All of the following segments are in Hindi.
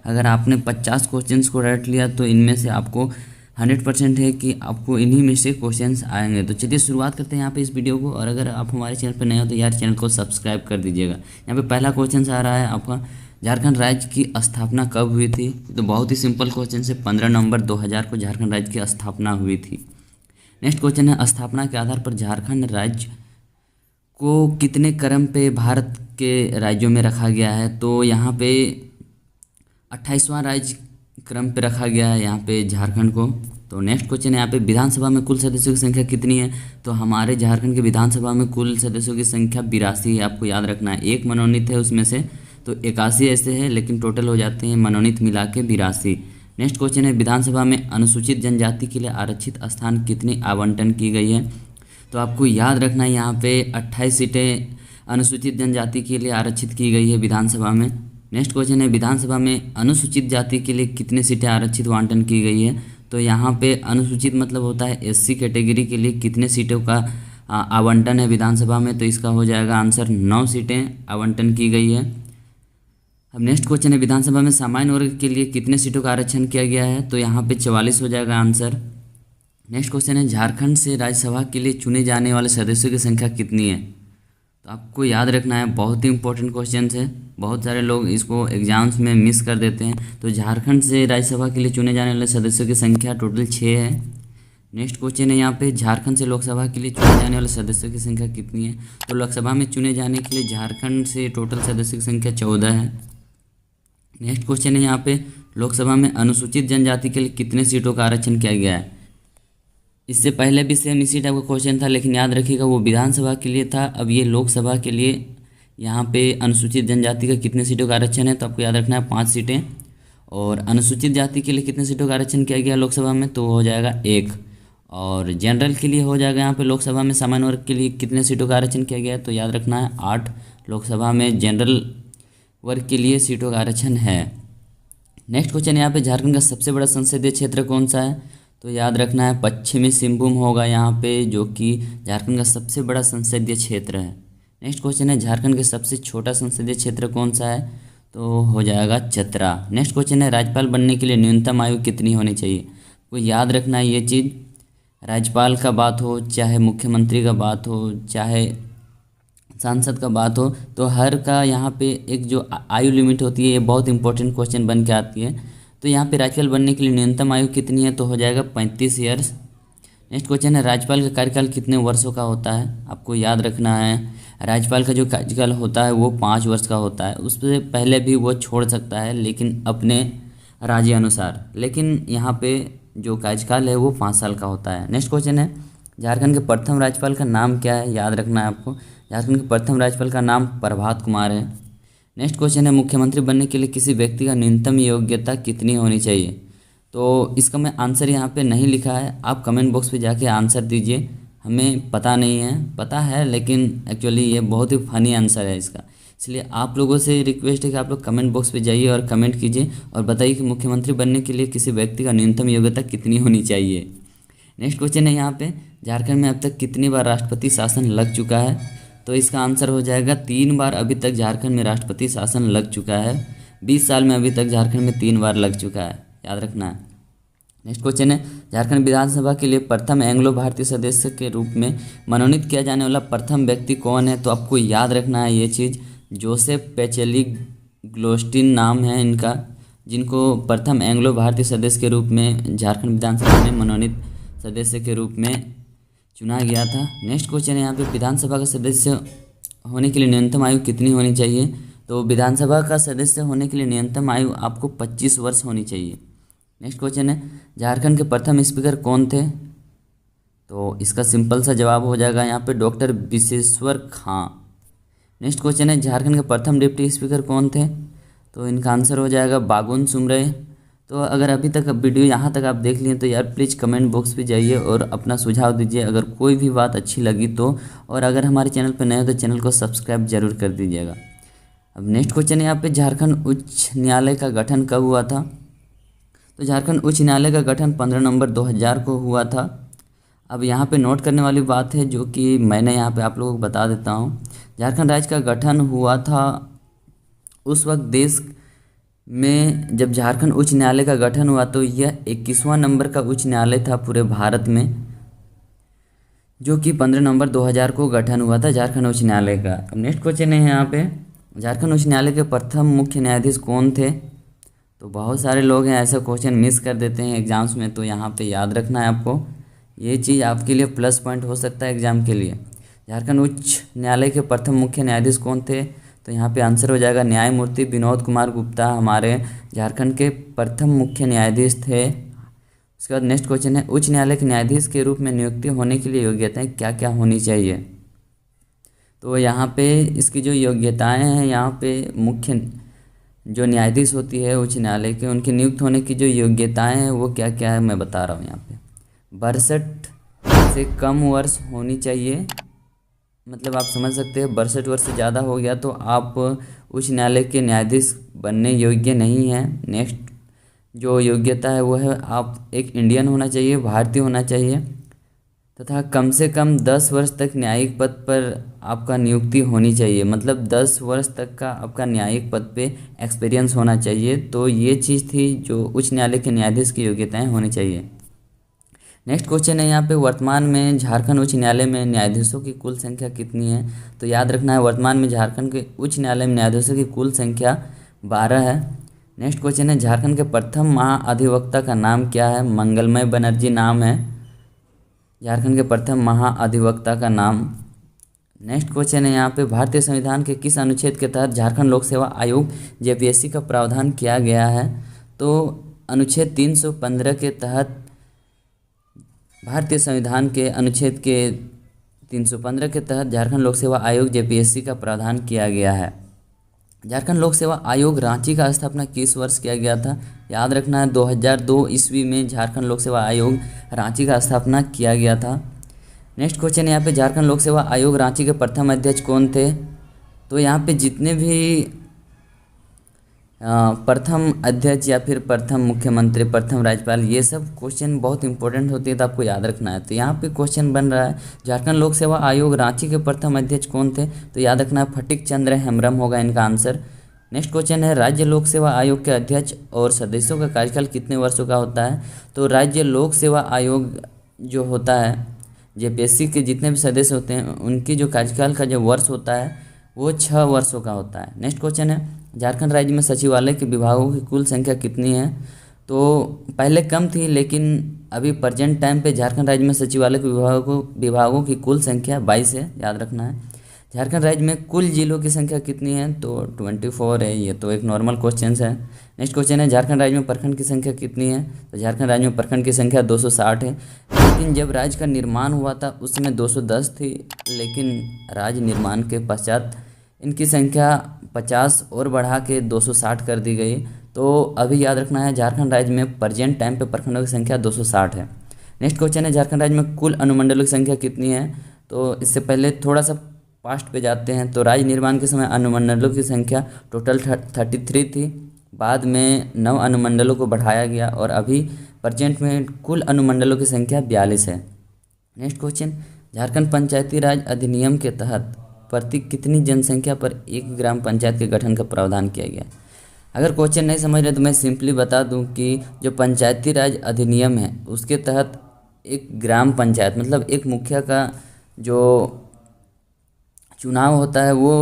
अगर आपने 50 क्वेश्चंस को रट लिया तो इनमें से आपको 100% है कि आपको इन्हीं में से क्वेश्चंस आएंगे। तो चलिए शुरुआत करते हैं यहाँ पे इस वीडियो को। और अगर आप हमारे चैनल पर नए हो तो यार चैनल को सब्सक्राइब कर दीजिएगा। यहाँ पे पहला क्वेश्चन आ रहा है आपका, झारखंड राज्य की स्थापना कब हुई थी? तो बहुत ही सिंपल क्वेश्चन से 15 नवंबर 2000 को झारखंड राज्य की स्थापना हुई थी। नेक्स्ट क्वेश्चन है, स्थापना के आधार पर झारखंड राज्य को कितने क्रम पे भारत के राज्यों में रखा गया है? तो यहाँ पे 28वां राज्य क्रम पे रखा गया है यहाँ पे झारखंड को। तो नेक्स्ट क्वेश्चन है यहाँ पे, विधानसभा में कुल सदस्यों की संख्या कितनी है? तो हमारे झारखंड के विधानसभा में कुल सदस्यों की संख्या 82 है। आपको याद रखना है, एक मनोनीत है उसमें से, तो 81 ऐसे है, लेकिन टोटल हो जाते हैं मनोनीत मिला के 82। नेक्स्ट क्वेश्चन है, विधानसभा में अनुसूचित जनजाति के लिए आरक्षित स्थान कितनी आवंटन की गई है? तो आपको याद रखना है यहाँ पे 28 सीटें अनुसूचित जनजाति के लिए आरक्षित की गई है विधानसभा में। नेक्स्ट क्वेश्चन है, विधानसभा में अनुसूचित जाति के लिए कितने सीटें आरक्षित आवंटन की गई है? तो यहाँ पे अनुसूचित मतलब होता है एससी कैटेगरी के लिए कितने सीटों का आवंटन है विधानसभा में? तो इसका हो जाएगा आंसर 9 सीटें आवंटन की गई है। अब नेक्स्ट क्वेश्चन है, विधानसभा में सामान्य वर्ग के लिए कितने सीटों का आरक्षण किया गया है? तो यहाँ पे 44 हो जाएगा आंसर। नेक्स्ट क्वेश्चन है, झारखंड से राज्यसभा के लिए चुने जाने वाले सदस्यों की संख्या कितनी है? तो आपको याद रखना है, बहुत ही इंपॉर्टेंट क्वेश्चन है, बहुत सारे लोग इसको एग्जाम्स में मिस कर देते हैं। तो झारखंड से राज्यसभा के लिए चुने जाने वाले सदस्यों की संख्या टोटल 6 है। नेक्स्ट क्वेश्चन है यहाँ पे, झारखंड से लोकसभा के लिए चुने जाने वाले सदस्यों की संख्या कितनी है? तो लोकसभा में चुने जाने के लिए झारखंड से टोटल सदस्यों की संख्या 14 है। नेक्स्ट क्वेश्चन है यहाँ पे, लोकसभा में अनुसूचित जनजाति के लिए कितने सीटों का आरक्षण किया गया है? इससे पहले भी सेम इसी टाइप का क्वेश्चन था, लेकिन याद रखिएगा वो विधानसभा के लिए था। अब ये लोकसभा के लिए यहाँ पे अनुसूचित जनजाति का कितने सीटों का आरक्षण है? तो आपको याद रखना है 5 सीटें। और अनुसूचित जाति के लिए कितने सीटों का आरक्षण किया गया लोकसभा में? तो हो जाएगा 1। और जनरल के लिए हो जाएगा यहाँ पे लोकसभा में सामान्य वर्ग के लिए कितने सीटों का आरक्षण किया गया है? तो याद रखना है 8 लोकसभा में जनरल वर्ग के लिए सीटों का आरक्षण है। नेक्स्ट क्वेश्चन यहाँ पे, झारखंड का सबसे बड़ा संसदीय क्षेत्र कौन सा है? तो याद रखना है पश्चिमी सिंहभूम होगा यहाँ पे, जो कि झारखंड का सबसे बड़ा संसदीय क्षेत्र है। नेक्स्ट क्वेश्चन है, झारखंड के सबसे छोटा संसदीय क्षेत्र कौन सा है? तो हो जाएगा चतरा। नेक्स्ट क्वेश्चन है, राज्यपाल बनने के लिए न्यूनतम आयु कितनी होनी चाहिए? को याद रखना है ये चीज़, राज्यपाल का बात हो, चाहे मुख्यमंत्री का बात हो, चाहे सांसद का बात हो, तो हर का यहाँ पे एक जो आयु लिमिट होती है, ये बहुत इंपॉर्टेंट क्वेश्चन बन के आती है। तो यहाँ पे राज्यपाल बनने के लिए न्यूनतम आयु कितनी है? तो हो जाएगा 35 ईयर्स। नेक्स्ट क्वेश्चन है, राज्यपाल का कार्यकाल कितने वर्षों का होता है? आपको याद रखना है, राज्यपाल का जो कार्यकाल होता है वो 5 वर्ष का होता है। उससे पहले भी वो छोड़ सकता है, लेकिन अपने राज्य अनुसार। लेकिन यहाँ पे जो कार्यकाल है वो 5 साल का होता है। नेक्स्ट क्वेश्चन है, झारखंड के प्रथम राज्यपाल का नाम क्या है? याद रखना है आपको, झारखंड के प्रथम राज्यपाल का नाम प्रभात कुमार है। नेक्स्ट क्वेश्चन है, मुख्यमंत्री बनने के लिए किसी व्यक्ति का न्यूनतम योग्यता कितनी होनी चाहिए? तो इसका मैं आंसर यहाँ पे नहीं लिखा है, आप कमेंट बॉक्स पे जाके आंसर दीजिए। हमें पता नहीं है, पता है लेकिन एक्चुअली ये बहुत ही फनी आंसर है इसका, इसलिए आप लोगों से रिक्वेस्ट है कि आप लोग कमेंट बॉक्स पे जाइए और कमेंट कीजिए और बताइए कि मुख्यमंत्री बनने के लिए किसी व्यक्ति का न्यूनतम योग्यता कितनी होनी चाहिए। नेक्स्ट क्वेश्चन है यहाँ पे, झारखंड में अब तक कितनी बार राष्ट्रपति शासन लग चुका है? तो इसका आंसर हो जाएगा 3 बार अभी तक झारखंड में राष्ट्रपति शासन लग चुका है। 20 साल में अभी तक झारखंड में 3 बार लग चुका है, याद रखना है। नेक्स्ट क्वेश्चन है, झारखंड विधानसभा के लिए प्रथम एंग्लो भारतीय सदस्य के रूप में मनोनीत किया जाने वाला प्रथम व्यक्ति कौन है? तो आपको याद रखना है ये चीज़, जोसेफ पेचेली ग्लोस्टिन नाम है इनका, जिनको प्रथम एंग्लो भारतीय सदस्य के रूप में झारखंड विधानसभा में मनोनीत सदस्य के रूप में चुना गया था। नेक्स्ट क्वेश्चन है यहाँ पे, विधानसभा का सदस्य होने के लिए न्यूनतम आयु कितनी होनी चाहिए? तो विधानसभा का सदस्य होने के लिए न्यूनतम आयु आपको 25 वर्ष होनी चाहिए। नेक्स्ट क्वेश्चन है, झारखंड के प्रथम स्पीकर कौन थे? तो इसका सिंपल सा जवाब हो जाएगा यहाँ पे डॉक्टर विश्वेश्वर खां। नेक्स्ट क्वेश्चन है, झारखंड के प्रथम डिप्टी स्पीकर कौन थे? तो इनका आंसर हो जाएगा बागुन सुमरे। तो अगर अभी तक वीडियो यहाँ तक आप देख लिए तो यार प्लीज़ कमेंट बॉक्स पे जाइए और अपना सुझाव दीजिए अगर कोई भी बात अच्छी लगी तो, और अगर हमारे चैनल पर नए हो तो चैनल को सब्सक्राइब जरूर कर दीजिएगा। अब नेक्स्ट क्वेश्चन है यहाँ पे, झारखंड उच्च न्यायालय का गठन कब हुआ था? तो झारखंड उच्च न्यायालय का गठन 15 नवंबर 2000 को हुआ था। अब यहाँ पे नोट करने वाली बात है जो कि मैंने यहाँ पे आप लोगों को बता देता हूँ। झारखंड राज्य का गठन हुआ था उस वक्त देश में जब झारखंड उच्च न्यायालय का गठन हुआ तो यह 21वां नंबर का उच्च न्यायालय था पूरे भारत में, जो कि 15 नवंबर 2000 को गठन हुआ था झारखंड उच्च न्यायालय का। अब नेक्स्ट क्वेश्चन है यहाँ पे, झारखंड उच्च न्यायालय के प्रथम मुख्य न्यायाधीश कौन थे? तो बहुत सारे लोग हैं ऐसा क्वेश्चन मिस कर देते हैं एग्जाम्स में, तो यहाँ पे याद रखना है आपको, ये चीज़ आपके लिए प्लस पॉइंट हो सकता है एग्जाम के लिए। झारखंड उच्च न्यायालय के प्रथम मुख्य न्यायाधीश कौन थे? तो यहाँ पे आंसर हो जाएगा न्यायमूर्ति विनोद कुमार गुप्ता हमारे झारखंड के प्रथम मुख्य न्यायाधीश थे। उसके बाद नेक्स्ट क्वेश्चन है, उच्च न्यायालय के न्यायाधीश के रूप में नियुक्ति होने के लिए योग्यताएं क्या क्या होनी चाहिए? तो यहाँ पे इसकी जो योग्यताएं हैं, यहाँ पे मुख्य जो न्यायाधीश होती है उच्च न्यायालय के, उनकी नियुक्त होने की जो योग्यताएं हैं वो क्या क्या है मैं बता रहा हूँ यहाँ पे। 62 से कम वर्ष होनी चाहिए, मतलब आप समझ सकते हैं 62 वर्ष से ज़्यादा हो गया तो आप उच्च न्यायालय के न्यायाधीश बनने योग्य नहीं हैं। नेक्स्ट जो योग्यता है वो है आप एक इंडियन होना चाहिए, भारतीय होना चाहिए, तथा कम से कम 10 वर्ष तक न्यायिक पद पर आपका नियुक्ति होनी चाहिए, मतलब 10 वर्ष तक का आपका न्यायिक पद पे एक्सपीरियंस होना चाहिए। तो ये चीज़ थी जो उच्च न्यायालय के न्यायाधीश की योग्यताएं होनी चाहिए। नेक्स्ट क्वेश्चन है यहाँ पे, वर्तमान में झारखंड उच्च न्यायालय में न्यायाधीशों की कुल संख्या कितनी है? तो याद रखना है वर्तमान में झारखंड के उच्च न्यायालय में न्यायाधीशों की कुल संख्या 12 है। नेक्स्ट क्वेश्चन है, झारखंड के प्रथम महाअधिवक्ता का नाम क्या है? मंगलमय बनर्जी नाम है झारखंड के प्रथम महाअधिवक्ता का नाम। नेक्स्ट क्वेश्चन है यहाँ पे, भारतीय संविधान के किस अनुच्छेद के तहत झारखंड लोक सेवा आयोग जेपीएससी का प्रावधान किया गया है? तो अनुच्छेद 315 के तहत भारतीय संविधान के अनुच्छेद के 315 के तहत झारखंड लोक सेवा आयोग जेपीएससी का प्रावधान किया गया है। झारखंड लोक सेवा आयोग रांची का स्थापना किस वर्ष किया गया था? याद रखना है 2002 ईस्वी में झारखंड लोक सेवा आयोग रांची का स्थापना किया गया था। नेक्स्ट क्वेश्चन है यहाँ पे, झारखंड लोक सेवा आयोग रांची के प्रथम अध्यक्ष कौन थे? तो यहाँ पे जितने भी प्रथम अध्यक्ष या फिर प्रथम मुख्यमंत्री, प्रथम राज्यपाल, ये सब क्वेश्चन बहुत इंपॉर्टेंट होती है तो आपको याद रखना है। तो यहाँ पे क्वेश्चन बन रहा है, झारखंड लोक सेवा आयोग रांची के प्रथम अध्यक्ष कौन थे? तो याद रखना है फटिक चंद्र हेम्ब्रम होगा इनका आंसर। नेक्स्ट क्वेश्चन है, राज्य लोक सेवा आयोग के अध्यक्ष और सदस्यों का कार्यकाल कितने वर्षों का होता है? तो राज्य लोक सेवा आयोग जो होता है, जेपीएससी के जितने भी सदस्य होते हैं उनकी जो कार्यकाल का जो वर्ष होता है वो 6 वर्षों का होता है। नेक्स्ट क्वेश्चन है, झारखंड राज्य में सचिवालय के विभागों की कुल संख्या कितनी है? तो पहले कम थी लेकिन अभी प्रेजेंट टाइम पे झारखंड राज्य में सचिवालय के विभागों की कुल संख्या 22 है, याद रखना है। झारखंड राज्य में कुल जिलों की संख्या कितनी है? तो 24 है, ये तो एक नॉर्मल क्वेश्चन है। नेक्स्ट क्वेश्चन है, झारखंड राज्य में प्रखंड की संख्या कितनी है? तो झारखंड राज्य में प्रखंड की संख्या 260 है, लेकिन जब राज्य का निर्माण हुआ था उस समय 210 थी, लेकिन राज्य निर्माण के पश्चात इनकी संख्या 50 और बढ़ा के 260 कर दी गई। तो अभी याद रखना है झारखंड राज्य में प्रेजेंट टाइम पे प्रखंडों की संख्या 260 है। नेक्स्ट क्वेश्चन है, झारखंड राज्य में कुल अनुमंडलों की संख्या कितनी है? तो इससे पहले थोड़ा सा पास्ट पे जाते हैं। तो राज्य निर्माण के समय अनुमंडलों की संख्या टोटल 33 थी, बाद में 9 अनुमंडलों को बढ़ाया गया और अभी प्रेजेंट में कुल अनुमंडलों की संख्या 42 है। नेक्स्ट क्वेश्चन, झारखंड पंचायती राज अधिनियम के तहत प्रति कितनी जनसंख्या पर एक ग्राम पंचायत के गठन का प्रावधान किया गया? अगर क्वेश्चन नहीं समझ रहे तो मैं सिंपली बता दूं कि जो पंचायती राज अधिनियम है उसके तहत एक ग्राम पंचायत मतलब एक मुखिया का जो चुनाव होता है वो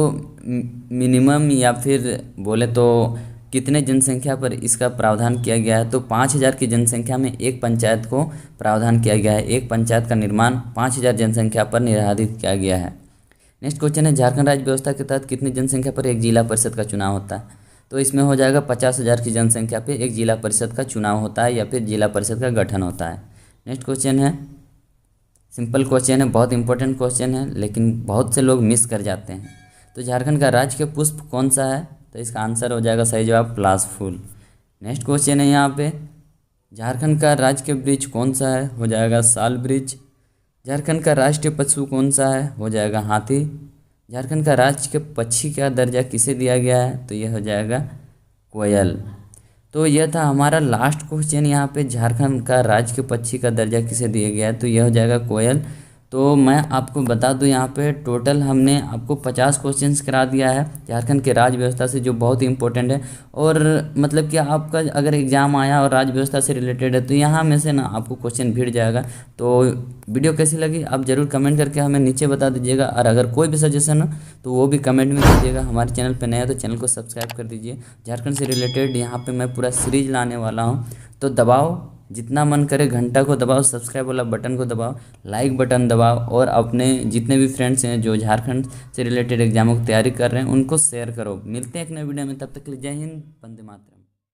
मिनिमम या फिर बोले तो कितने जनसंख्या पर इसका प्रावधान किया गया है? तो 5000 की जनसंख्या में एक पंचायत को प्रावधान किया गया है। एक पंचायत का निर्माण 5000 जनसंख्या पर निर्धारित किया गया है। नेक्स्ट क्वेश्चन है, झारखंड राज्य व्यवस्था के तहत कितनी जनसंख्या पर एक जिला परिषद का चुनाव होता है? तो इसमें हो जाएगा 50,000 की जनसंख्या पे एक जिला परिषद का चुनाव होता है या फिर जिला परिषद का गठन होता है। नेक्स्ट क्वेश्चन है, सिंपल क्वेश्चन है, बहुत इंपॉर्टेंट क्वेश्चन है लेकिन बहुत से लोग मिस कर जाते हैं। तो झारखंड का राज्य के पुष्प कौन सा है? तो इसका आंसर हो जाएगा सही जवाब पलाश फूल। नेक्स्ट क्वेश्चन है यहाँ पे, झारखंड का राज्य के ब्रिज कौन सा है? हो जाएगा साल ब्रिज। झारखंड का राष्ट्रीय पशु कौन सा है? हो जाएगा हाथी। झारखंड का राज्य के पक्षी का दर्जा किसे दिया गया है? तो यह हो जाएगा कोयल। तो यह था हमारा लास्ट क्वेश्चन यहाँ पे, झारखंड का राज्य के पक्षी का दर्जा किसे दिया गया है? तो यह हो जाएगा कोयल। तो मैं आपको बता दूं यहाँ पे टोटल हमने आपको 50 क्वेश्चंस करा दिया है झारखंड के राज्य व्यवस्था से, जो बहुत ही इंपॉर्टेंट है। और मतलब कि आपका अगर एग्ज़ाम आया और राज्य व्यवस्था से रिलेटेड है तो यहाँ में से ना आपको क्वेश्चन भिड़ जाएगा। तो वीडियो कैसी लगी आप ज़रूर कमेंट करके हमें नीचे बता दीजिएगा, और अगर कोई भी सजेशन हो तो वो भी कमेंट में दीजिएगा। हमारे चैनल पर नया है तो चैनल को सब्सक्राइब कर दीजिए। झारखंड से रिलेटेड यहाँ पर मैं पूरा सीरीज लाने वाला हूँ, तो दबाओ, जितना मन करे घंटा को दबाओ, सब्सक्राइब वाला बटन को दबाओ, लाइक बटन दबाओ, और अपने जितने भी फ्रेंड्स हैं जो झारखंड से रिलेटेड एग्जामों की तैयारी कर रहे हैं उनको शेयर करो। मिलते हैं एक नए वीडियो में, तब तक के लिए जय हिंद, वंदे मातरम।